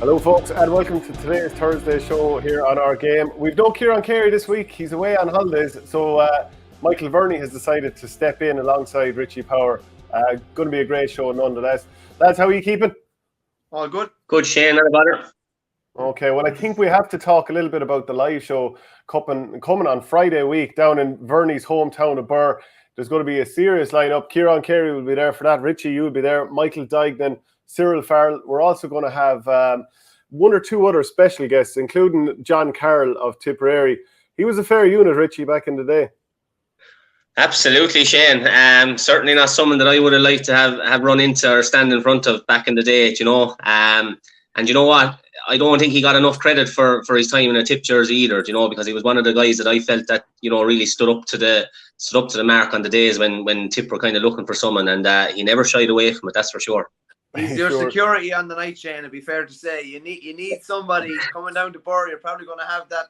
Hello folks and welcome to today's Thursday show here on Our Game. We've no Kieran Carey this week, he's away on holidays, so Michael Verney has decided to step in alongside Carey Power. Going to be a great show nonetheless. Lads, how are you keeping? All good. Good, Shane, not about it. Okay, well I think we have to talk a little bit about the live show coming on Friday week down in Verney's hometown of Birr. There's going to be a serious lineup. Kieran Carey will be there for that. Richie, you'll be there. Michael Duignan, Cyril Farrell. We're also going to have one or two other special guests, including John Carroll of Tipperary. He was a fair unit, Richie, back in the day. Absolutely, Shane. Certainly not someone that I would have liked to have run into or stand in front of back in the day, you know. And you know what? I don't think he got enough credit for his time in a Tip jersey either, you know, because he was one of the guys that I felt that, you know, really stood up to the mark on the days when Tip were kind of looking for someone, and he never shied away from it, that's for sure. He's your security on the night, Shane. It'd be fair to say you need somebody coming down to Birr. You're probably going to have that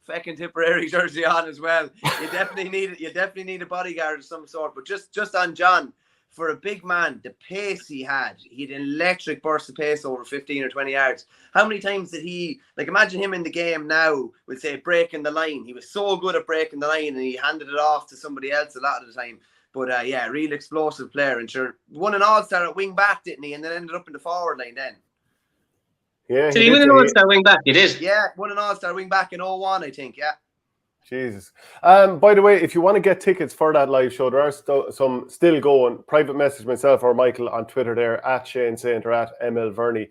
feckin' Tipperary jersey on as well. You definitely need a bodyguard of some sort. But just on John, for a big man, the pace he had an electric burst of pace over 15 or 20 yards. How many times did he, like, imagine him in the game now with, say, breaking the line. He was so good at breaking the line and he handed it off to somebody else a lot of the time. But yeah, real explosive player. And sure, won an All-Star at wing back, didn't he? And then ended up in the forward line then. Yeah, did he win an All-Star wing back? He did. Yeah, won an All-Star wing back in 01, I think, yeah. Jesus. By the way, if you want to get tickets for that live show, there are some still going. Private message myself or Michael on Twitter there, at Shane Saint or at ML Verney.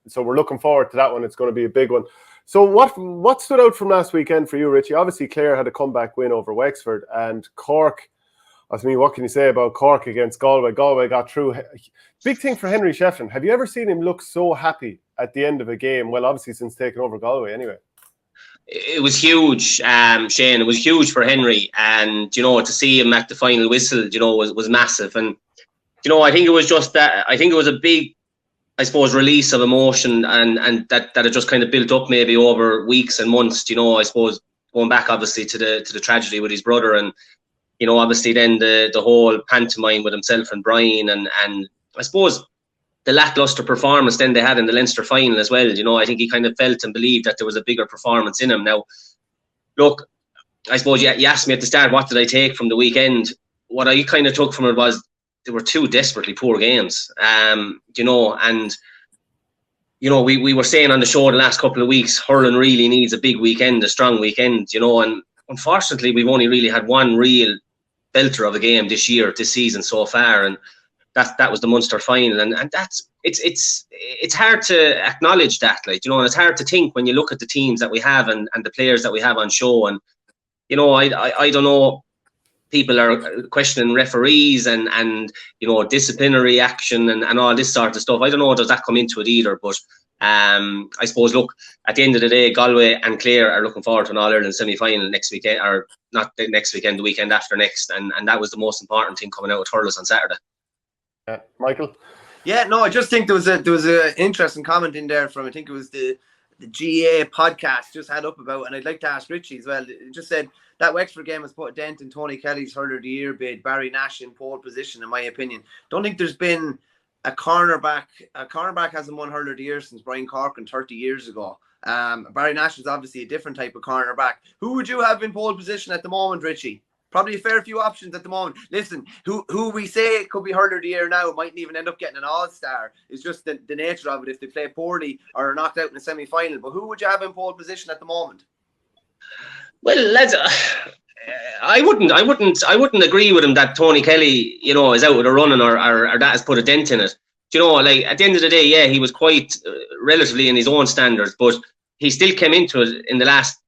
So we're looking forward to that one. It's going to be a big one. So what stood out from last weekend for you, Richie? Obviously, Clare had a comeback win over Wexford, and Cork, I mean, what can you say about Cork against Galway? Galway got through. Big thing for Henry Shefflin. Have you ever seen him look so happy at the end of a game? Well, obviously since taking over Galway anyway. It was huge, Shane. It was huge for Henry, and you know, to see him at the final whistle, you know, was massive. And you know, I think it was just that. I think it was a big, I suppose, release of emotion, and that it just kind of built up maybe over weeks and months. You know, I suppose going back obviously to the tragedy with his brother, and you know, obviously then the whole pantomime with himself and Brian, and I suppose the lackluster performance then they had in the Leinster final as well. You know, I think he kind of felt and believed that there was a bigger performance in him. Now, look, I suppose you asked me at the start, what did I take from the weekend? What I kind of took from it was there were two desperately poor games. You know, and you know, we were saying on the show the last couple of weeks, hurling really needs a big weekend, a strong weekend. You know, and unfortunately, we've only really had one real belter of a game this season so far, and that was the Munster final, and that's it's hard to acknowledge that, like, you know, and it's hard to think when you look at the teams that we have and the players that we have on show. And you know, I don't know, people are questioning referees and you know, disciplinary action and all this sort of stuff. I don't know, does that come into it either? But I suppose, look, at the end of the day, Galway and Clare are looking forward to an All-Ireland semi-final next weekend, or not next weekend, the weekend after next, and that was the most important thing coming out of hurlers on Saturday. Yeah, Michael? Yeah, no, I just think there was a interesting comment in there from, I think it was the GA podcast just had up about, and I'd like to ask Richie as well. It just said that Wexford game has put a dent in Tony Kelly's Hurler of the Year bid. Barry Nash in pole position, in my opinion. Don't think there's been a cornerback hasn't won Hurler of the Year since Brian Corcoran 30 years ago. Barry Nash is obviously a different type of cornerback. Who would you have in pole position at the moment, Richie? Probably a fair few options at the moment. Listen, who we say could be Hurler of the Year now mightn't even end up getting an All-Star. It's just the nature of it if they play poorly or are knocked out in the semi-final. But who would you have in pole position at the moment? Well, lads, I wouldn't agree with him that Tony Kelly, you know, is out with a running or that has put a dent in it. Do you know, like, at the end of the day, yeah, he was quite relatively in his own standards, but he still came into it in the last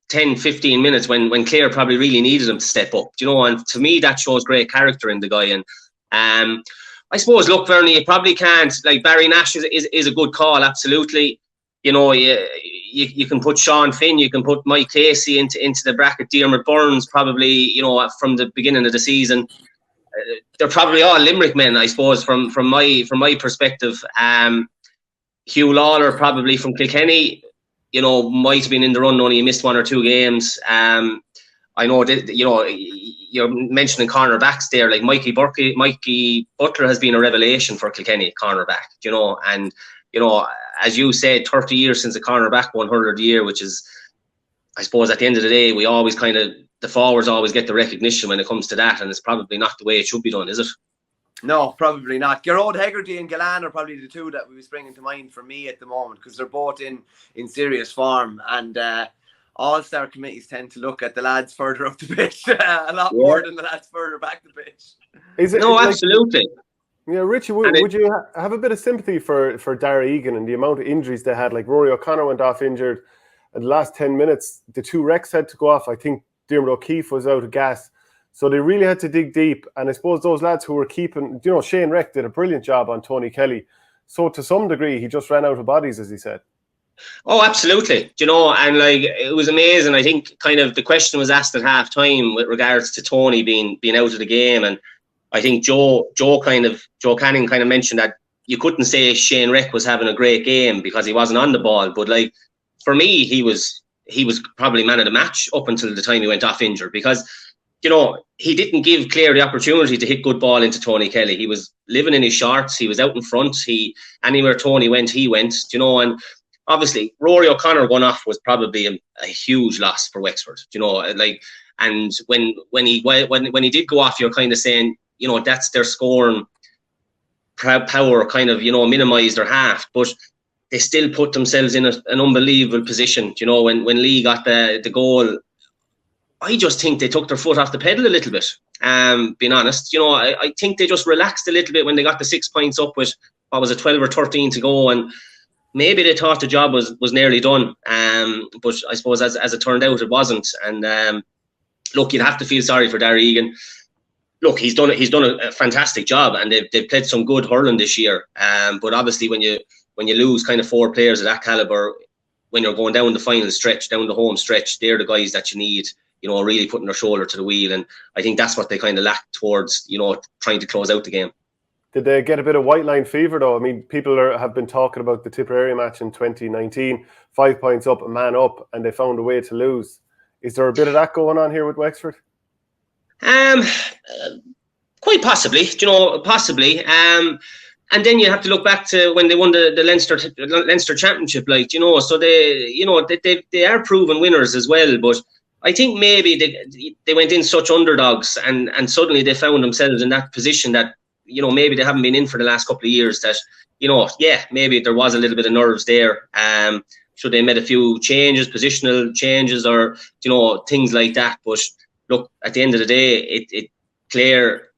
10, 15 minutes when Clare probably really needed him to step up, you know, and to me that shows great character in the guy. And I suppose, look, Verney, you probably can't, like, Barry Nash is a good call, absolutely. You know, you can put Sean Finn, you can put Mike Casey into the bracket. Diarmaid Burns probably, you know, from the beginning of the season. They're probably all Limerick men, I suppose, from my perspective. Hugh Lawler probably from Kilkenny, you know, might have been in the run, only he missed one or two games. I know that, you know, you're mentioning cornerbacks there, like Mikey Butler has been a revelation for Kilkenny, cornerback, you know, and you know, as you said, 30 years since the cornerback won hurler of the year, which is, I suppose, at the end of the day, we always the forwards always get the recognition when it comes to that, and it's probably not the way it should be done, is it? No, probably not. Gerard Hegarty and Gallan are probably the two that we was bringing to mind for me at the moment, because they're both in serious form, and all-star committees tend to look at the lads further up the pitch a lot more than the lads further back the pitch. Is it, no, like, absolutely. Yeah, Richie, would you have a bit of sympathy for Dara Egan and the amount of injuries they had? Like Rory O'Connor went off injured. In the last 10 minutes, the two Rex had to go off. I think Diarmuid O'Keefe was out of gas. So they really had to dig deep. And I suppose those lads who were keeping, you know, Shane Reck did a brilliant job on Tony Kelly. So to some degree, he just ran out of bodies, as he said. Oh, absolutely. You know, and like, it was amazing. I think kind of the question was asked at half time with regards to Tony being out of the game. And I think Joe Canning kind of mentioned that you couldn't say Shane Reck was having a great game because he wasn't on the ball. But like, for me, he was probably man of the match up until the time he went off injured, because, you know, he didn't give Clare the opportunity to hit good ball into Tony Kelly. He was living in his shorts. He was out in front. Anywhere Tony went, he went, you know. And obviously, Rory O'Connor going off was probably a huge loss for Wexford, you know. Like, and when he did go off, you're kind of saying, you know, that's their scoring power kind of, you know, minimised their half. But they still put themselves in an unbelievable position. You know, when Lee got the goal, I just think they took their foot off the pedal a little bit. Being honest, you know, I think they just relaxed a little bit when they got the 6 points up with, what was it, 12 or 13 to go, and maybe they thought the job was nearly done. But I suppose as it turned out, it wasn't. And look, you'd have to feel sorry for Dara Egan. Look, he's done a fantastic job, and they've played some good hurling this year. But obviously, when you lose kind of 4 players of that caliber, when you're going down the final stretch, down the home stretch, they're the guys that you need, you know, really putting their shoulder to the wheel. And I think that's what they kind of lacked towards, you know, trying to close out the game. Did they get a bit of white line fever, though? I mean, people have been talking about the Tipperary match in 2019, 5 points up, a man up, and they found a way to lose. Is there a bit of that going on here with Wexford? Quite possibly, you know, possibly. And then you have to look back to when they won the Leinster Championship, like, you know, so they are proven winners as well. But I think maybe they went in such underdogs, and suddenly they found themselves in that position that, you know, maybe they haven't been in for the last couple of years, that, you know, yeah, maybe there was a little bit of nerves there. So they made a few changes, positional changes, or, you know, things like that. But look, at the end of the day, Clare,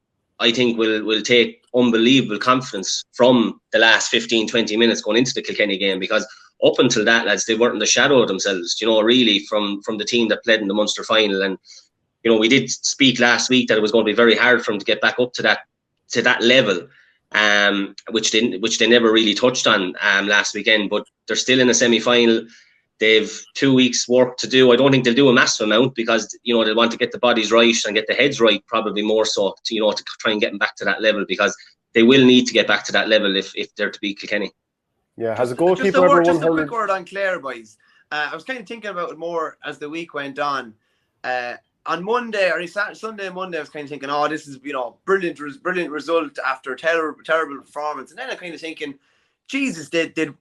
I think, will take unbelievable confidence from the last 15, 20 minutes going into the Kilkenny game, because up until that, lads, they weren't in the shadow of themselves, you know, really, from the team that played in the Munster final. And, you know, we did speak last week that it was going to be very hard for them to get back up to that level, which they never really touched on last weekend. But they're still in a semi-final. They've 2 weeks work to do. I don't think they'll do a massive amount, because, you know, they want to get the bodies right and get the heads right, probably more so, to, you know, to try and get them back to that level, because they will need to get back to that level if they're to beat Kilkenny. Yeah, has a goalkeeper ever won? Just a quick word on Clare, boys. I was kind of thinking about it more as the week went on. On Monday or Sunday and Monday, I was kind of thinking, oh, this is, you know, brilliant result after a terrible performance. And then I kind of thinking, Jesus, they'd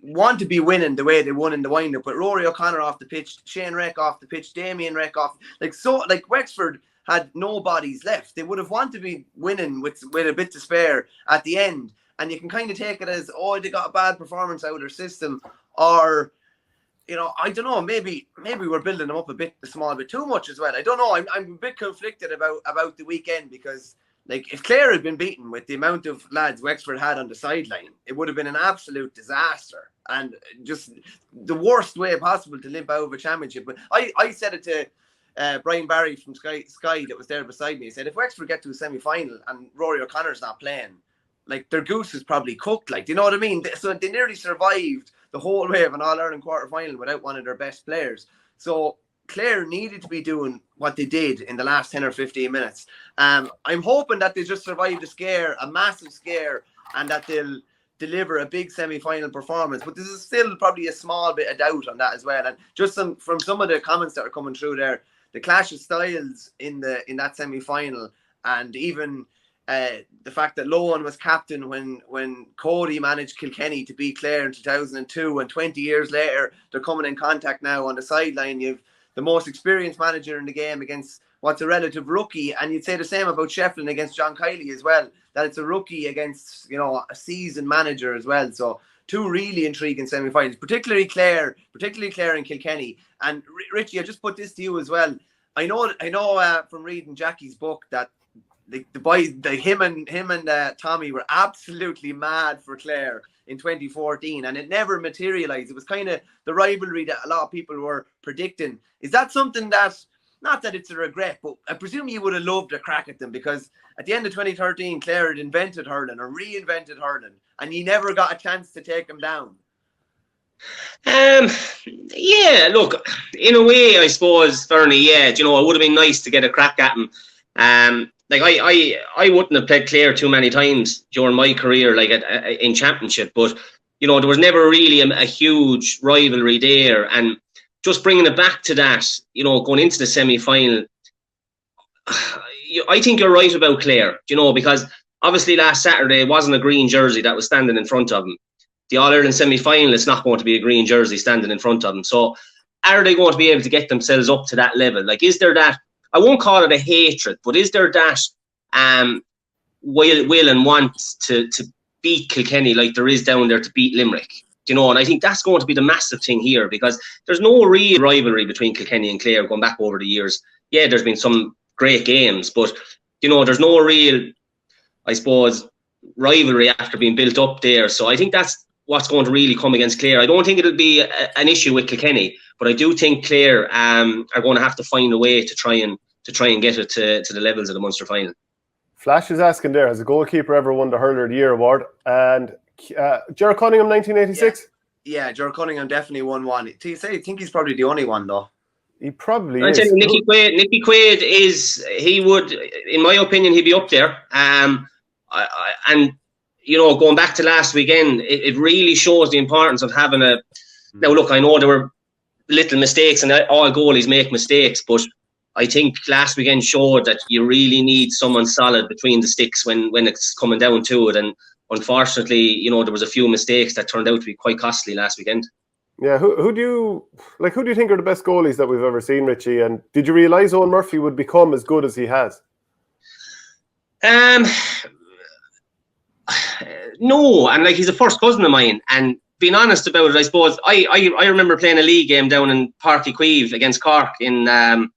want to be winning the way they won in the wind-up, but Rory O'Connor off the pitch, Shane Reck off the pitch, Damien Reck off. Like Wexford had no bodies left. They would have wanted to be winning with a bit to spare at the end. And you can kind of take it as, oh, they got a bad performance out of their system, or, you know, I don't know, maybe we're building them up a small bit too much as well. I don't know. I'm a bit conflicted about the weekend, because, like, if Clare had been beaten with the amount of lads Wexford had on the sideline, it would have been an absolute disaster, and just the worst way possible to limp out of a championship. But I said it to Brian Barry from Sky that was there beside me. He said, if Wexford get to a semi-final and Rory O'Connor's not playing, like, their goose is probably cooked. Like, do you know what I mean? So they nearly survived the whole way of an All-Ireland quarter-final without one of their best players. So Clare needed to be doing what they did in the last 10 or 15 minutes. I'm hoping that they just survived a scare, a massive scare, and that they'll deliver a big semi-final performance. But there's still probably a small bit of doubt on that as well. And just from some of the comments that are coming through there, the clash of styles in that semi-final, and even the fact that Lohan was captain when Cody managed Kilkenny to beat Clare in 2002, and 20 years later they're coming in contact now on the sideline. You've the most experienced manager in the game against what's a relative rookie, and you'd say the same about Shefflin against John Kiley as well, that it's a rookie against, you know, a seasoned manager as well. So two really intriguing semi-finals, particularly Clare and Kilkenny. And Richie, I just put this to you as well. I know from reading Jackie's book that the boys, him and Tommy were absolutely mad for Clare in 2014, and it never materialized. It was kind of the rivalry that a lot of people were predicting. Is that something that, not that it's a regret, but I presume you would have loved a crack at them, because at the end of 2013, Clare had invented hurling or reinvented hurling, and you never got a chance to take them down? Yeah, look, in a way, I suppose, Bernie, yeah, you know, it would have been nice to get a crack at them. Like I wouldn't have played Clare too many times during my career, like in championship, but you know, there was never really a huge rivalry there. And just bringing it back to that, you know, going into the semi-final, I think you're right about Clare, you know, because obviously last Saturday it wasn't a green jersey that was standing in front of them. The All-Ireland semi-final, it's not going to be a green jersey standing in front of them. So are they going to be able to get themselves up to that level? Like, is there that, I won't call it a hatred, but is there that will and want to beat Kilkenny like there is down there to beat Limerick? You know, and I think that's going to be the massive thing here, because there's no real rivalry between Kilkenny and Clare going back over the years. Yeah, there's been some great games, but, you know, there's no real, I suppose, rivalry after being built up there. So I think that's what's going to really come against Clare. I don't think it'll be an issue with Kilkenny, but I do think Clare are going to have to find a way to try and get it to the levels of the Munster final. Flash is asking there, has a goalkeeper ever won the Hurler of the Year award? And Gerard Cunningham, 1986? Yeah, Gerard Cunningham definitely won one. I think he's probably the only one, though. He probably is. Nicky Quaid he would, in my opinion, he'd be up there. And, you know, going back to last weekend, it really shows the importance of having a... Now, look, I know there were little mistakes, and all goalies make mistakes, but I think last weekend showed that you really need someone solid between the sticks when it's coming down to it. And unfortunately, you know, there was a few mistakes that turned out to be quite costly last weekend. Yeah, who do you think are the best goalies that we've ever seen, Richie? And did you realise Owen Murphy would become as good as he has? No, and like, he's a first cousin of mine, and being honest about it, I suppose I remember playing a league game down in Páirc Uí Chaoimh against Cork in I'm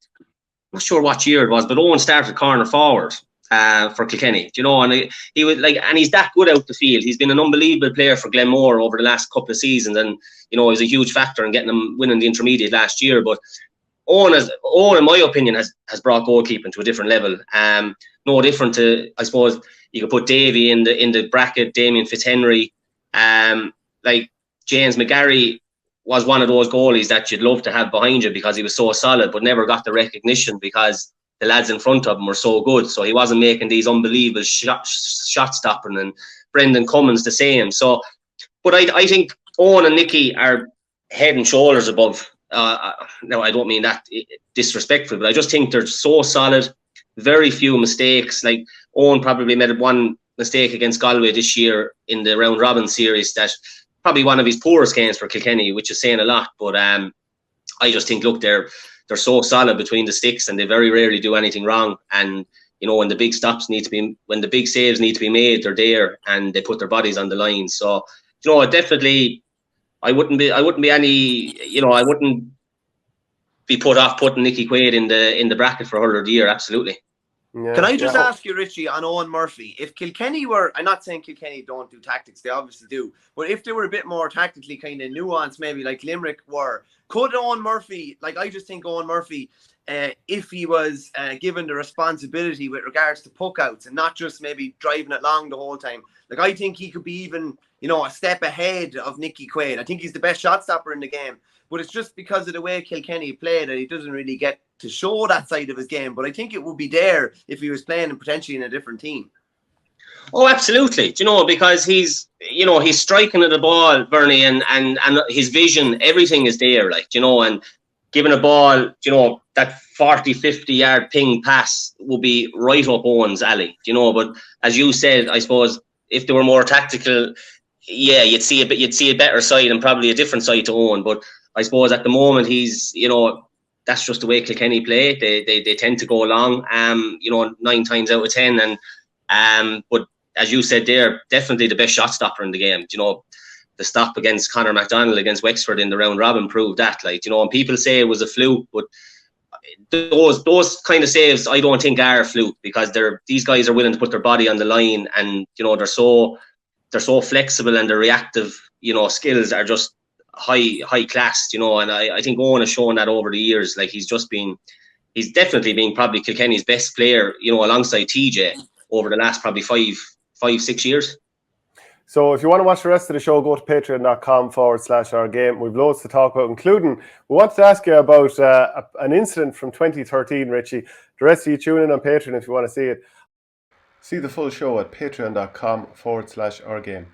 not sure what year it was, but Owen started corner forward for Kilkenny, you know, and he was like, and he's that good out the field. He's been an unbelievable player for Glenmore over the last couple of seasons, and you know, he was a huge factor in getting them winning the intermediate last year. But Owen, in my opinion, has brought goalkeeping to a different level. No different to, I suppose, you could put Davy in the bracket, Damien Fitzhenry, like James McGarry was one of those goalies that you'd love to have behind you because he was so solid, but never got the recognition because the lads in front of him were so good. So he wasn't making these unbelievable shot stopping, and Brendan Cummins the same. So, but I think Owen and Nicky are head and shoulders above. Now, I don't mean that disrespectful, but I just think they're so solid. Very few mistakes. Like, Owen probably made one mistake against Galway this year in the round robin series, that probably one of his poorest games for Kilkenny, which is saying a lot. But I just think, look, they're so solid between the sticks, and they very rarely do anything wrong. And you know, when the big when the big saves need to be made, they're there and they put their bodies on the line. So, you know, definitely, I wouldn't be any, you know, I wouldn't be put off putting Nicky Quaid in the bracket for Hurler of the Year. Absolutely. Yeah, can I just ask you, Richie, on Owen Murphy, if Kilkenny were, I'm not saying Kilkenny don't do tactics, they obviously do, but if they were a bit more tactically kind of nuanced, maybe like Limerick were, could Owen Murphy, like, I just think Owen Murphy, if he was given the responsibility with regards to puck outs and not just maybe driving it long the whole time, like, I think he could be even, you know, a step ahead of Nicky Quaid. I think he's the best shot stopper in the game, but it's just because of the way Kilkenny play that he doesn't really get to show that side of his game. But I think it would be there if he was playing potentially in a different team. Oh, absolutely. You know, because he's striking at the ball, Bernie, and his vision, everything is there, like, you know, and giving a ball, you know, that 40, 50-yard ping pass will be right up Owen's alley, you know. But as you said, I suppose if they were more tactical, yeah, you'd see a better side and probably a different side to Owen. But I suppose at the moment he's, you know, that's just the way Kilkenny play. They tend to go long, you know, 9 times out of 10. And but as you said there, definitely the best shot stopper in the game. You know, the stop against Conor McDonald against Wexford in the round robin proved that. Like, you know, and people say it was a fluke, but those kind of saves I don't think are a fluke, because these guys are willing to put their body on the line, and you know they're so flexible, and their reactive, you know, skills are just high class, you know. And I think Owen has shown that over the years. Like, he's definitely been probably Kilkenny's best player, you know, alongside TJ over the last probably 5-6 years. So if you want to watch the rest of the show, go to patreon.com/OurGame. We've loads to talk about, including we wanted to ask you about an incident from 2013, Richie. The rest of you tune in on Patreon if you want to see it. See the full show at patreon.com/OurGame.